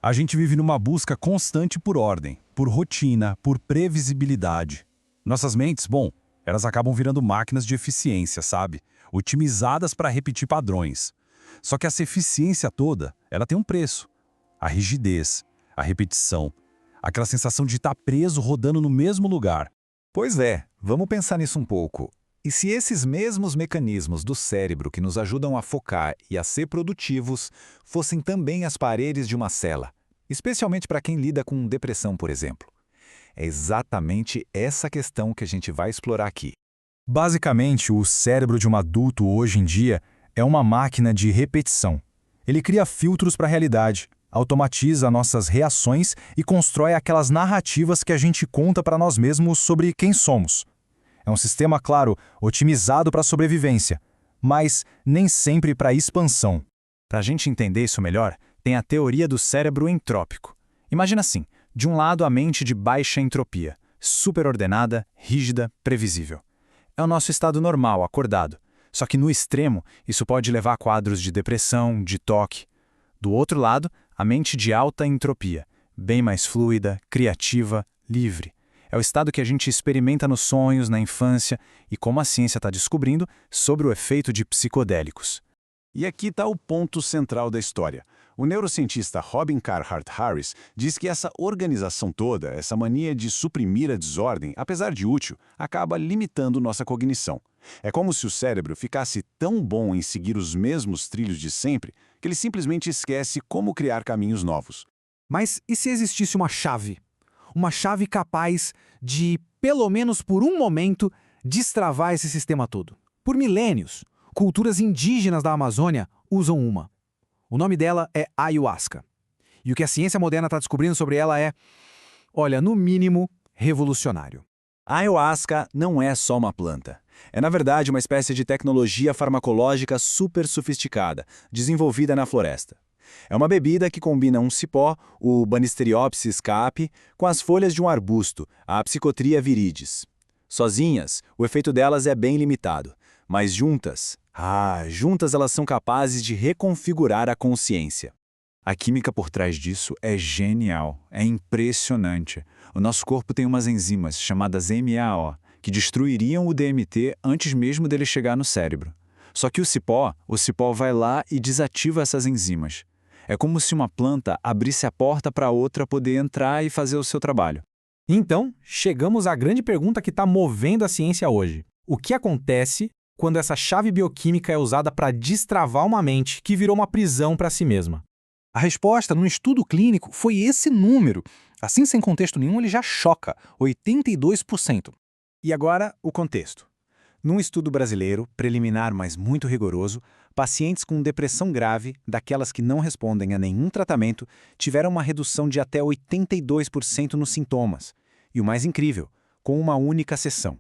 A gente vive numa busca constante por ordem, por rotina, por previsibilidade. Nossas mentes, bom, elas acabam virando máquinas de eficiência, sabe? Otimizadas para repetir padrões. Só que essa eficiência toda, ela tem um preço. A rigidez, a repetição, aquela sensação de estar preso rodando no mesmo lugar. Pois é, vamos pensar nisso um pouco. E se esses mesmos mecanismos do cérebro que nos ajudam a focar e a ser produtivos fossem também as paredes de uma cela, especialmente para quem lida com depressão, por exemplo? É exatamente essa questão que a gente vai explorar aqui. Basicamente, o cérebro de um adulto hoje em dia é uma máquina de repetição. Ele cria filtros para a realidade, automatiza nossas reações e constrói aquelas narrativas que a gente conta para nós mesmos sobre quem somos. É um sistema, claro, otimizado para a sobrevivência, mas nem sempre para a expansão. Para a gente entender isso melhor, tem a teoria do cérebro entrópico. Imagina assim, de um lado a mente de baixa entropia, superordenada, rígida, previsível. É o nosso estado normal, acordado. Só que no extremo, isso pode levar a quadros de depressão, de toque. Do outro lado, a mente de alta entropia, bem mais fluida, criativa, livre. É o estado que a gente experimenta nos sonhos, na infância e, como a ciência está descobrindo, sobre o efeito de psicodélicos. E aqui está o ponto central da história. O neurocientista Robin Carhart Harris diz que essa organização toda, essa mania de suprimir a desordem, apesar de útil, acaba limitando nossa cognição. É como se o cérebro ficasse tão bom em seguir os mesmos trilhos de sempre que ele simplesmente esquece como criar caminhos novos. Mas e se existisse uma chave? Uma chave capaz de, pelo menos por um momento, destravar esse sistema todo. Por milênios, culturas indígenas da Amazônia usam uma. O nome dela é ayahuasca. E o que a ciência moderna está descobrindo sobre ela é, olha, no mínimo, revolucionário. A ayahuasca não é só uma planta. É, na verdade, uma espécie de tecnologia farmacológica super sofisticada, desenvolvida na floresta. É uma bebida que combina um cipó, o Banisteriopsis caapi, com as folhas de um arbusto, a Psychotria viridis. Sozinhas, o efeito delas é bem limitado, mas juntas elas são capazes de reconfigurar a consciência. A química por trás disso é genial, é impressionante. O nosso corpo tem umas enzimas chamadas MAO, que destruiriam o DMT antes mesmo dele chegar no cérebro. Só que o cipó vai lá e desativa essas enzimas. É como se uma planta abrisse a porta para outra poder entrar e fazer o seu trabalho. Então, chegamos à grande pergunta que está movendo a ciência hoje. O que acontece quando essa chave bioquímica é usada para destravar uma mente que virou uma prisão para si mesma? A resposta, num estudo clínico, foi esse número. Assim, sem contexto nenhum, ele já choca, 82%. E agora, o contexto. Num estudo brasileiro, preliminar, mas muito rigoroso, pacientes com depressão grave, daquelas que não respondem a nenhum tratamento, tiveram uma redução de até 82% nos sintomas. E o mais incrível, com uma única sessão.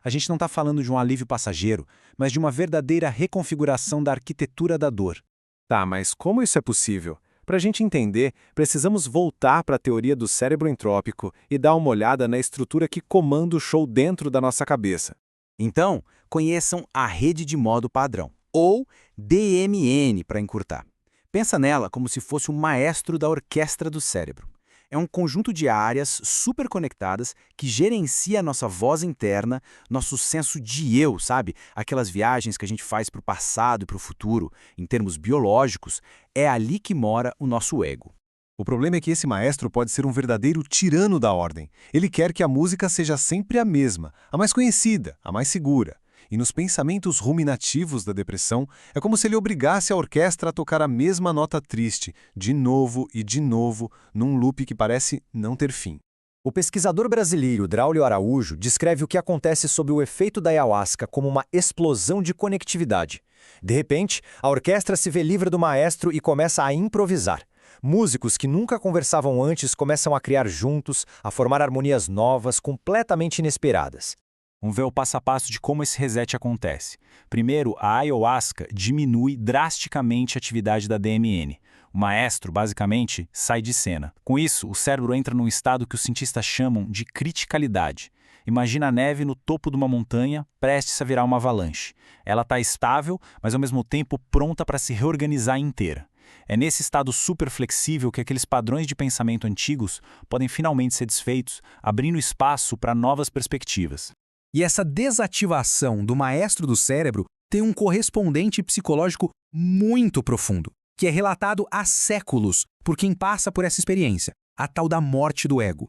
A gente não está falando de um alívio passageiro, mas de uma verdadeira reconfiguração da arquitetura da dor. Tá, mas como isso é possível? Para a gente entender, precisamos voltar para a teoria do cérebro entrópico e dar uma olhada na estrutura que comanda o show dentro da nossa cabeça. Então, conheçam a rede de modo padrão, ou DMN para encurtar. Pensa nela como se fosse um maestro da orquestra do cérebro. É um conjunto de áreas superconectadas que gerencia a nossa voz interna, nosso senso de eu, sabe? Aquelas viagens que a gente faz para o passado e para o futuro, em termos biológicos, é ali que mora o nosso ego. O problema é que esse maestro pode ser um verdadeiro tirano da ordem. Ele quer que a música seja sempre a mesma, a mais conhecida, a mais segura. E nos pensamentos ruminativos da depressão, é como se ele obrigasse a orquestra a tocar a mesma nota triste, de novo e de novo, num loop que parece não ter fim. O pesquisador brasileiro Draulio Araújo descreve o que acontece sob o efeito da ayahuasca como uma explosão de conectividade. De repente, a orquestra se vê livre do maestro e começa a improvisar. Músicos que nunca conversavam antes começam a criar juntos, a formar harmonias novas, completamente inesperadas. Vamos ver o passo a passo de como esse reset acontece. Primeiro, a ayahuasca diminui drasticamente a atividade da DMN. O maestro, basicamente, sai de cena. Com isso, o cérebro entra num estado que os cientistas chamam de criticalidade. Imagina a neve no topo de uma montanha, prestes a virar uma avalanche. Ela está estável, mas ao mesmo tempo pronta para se reorganizar inteira. É nesse estado super flexível que aqueles padrões de pensamento antigos podem finalmente ser desfeitos, abrindo espaço para novas perspectivas. E essa desativação do maestro do cérebro tem um correspondente psicológico muito profundo, que é relatado há séculos por quem passa por essa experiência, a tal da morte do ego.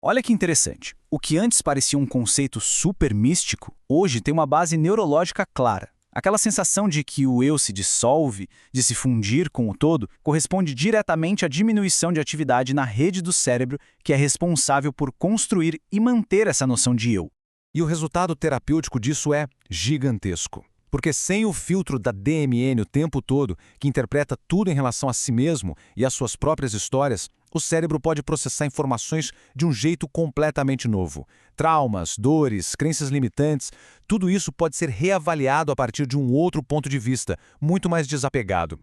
Olha que interessante. O que antes parecia um conceito super místico, hoje tem uma base neurológica clara. Aquela sensação de que o eu se dissolve, de se fundir com o todo, corresponde diretamente à diminuição de atividade na rede do cérebro que é responsável por construir e manter essa noção de eu. E o resultado terapêutico disso é gigantesco. Porque sem o filtro da DMN o tempo todo, que interpreta tudo em relação a si mesmo e às suas próprias histórias, o cérebro pode processar informações de um jeito completamente novo. Traumas, dores, crenças limitantes, tudo isso pode ser reavaliado a partir de um outro ponto de vista, muito mais desapegado.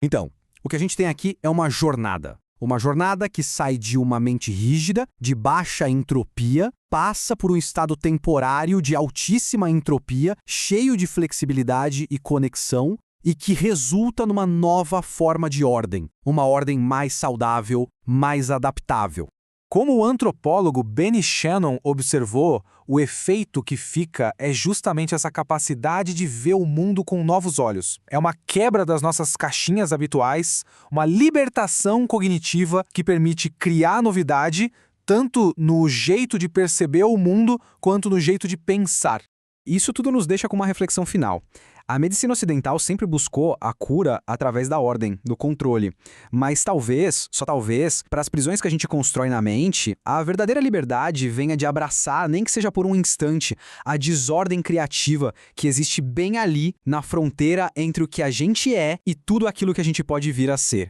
Então, o que a gente tem aqui é uma jornada. Uma jornada que sai de uma mente rígida, de baixa entropia, passa por um estado temporário de altíssima entropia, cheio de flexibilidade e conexão, e que resulta numa nova forma de ordem, uma ordem mais saudável, mais adaptável. Como o antropólogo Benny Shannon observou, o efeito que fica é justamente essa capacidade de ver o mundo com novos olhos. É uma quebra das nossas caixinhas habituais, uma libertação cognitiva que permite criar novidade, tanto no jeito de perceber o mundo, quanto no jeito de pensar. Isso tudo nos deixa com uma reflexão final. A medicina ocidental sempre buscou a cura através da ordem, do controle. Mas talvez, só talvez, para as prisões que a gente constrói na mente, a verdadeira liberdade venha de abraçar, nem que seja por um instante, a desordem criativa que existe bem ali na fronteira entre o que a gente é e tudo aquilo que a gente pode vir a ser.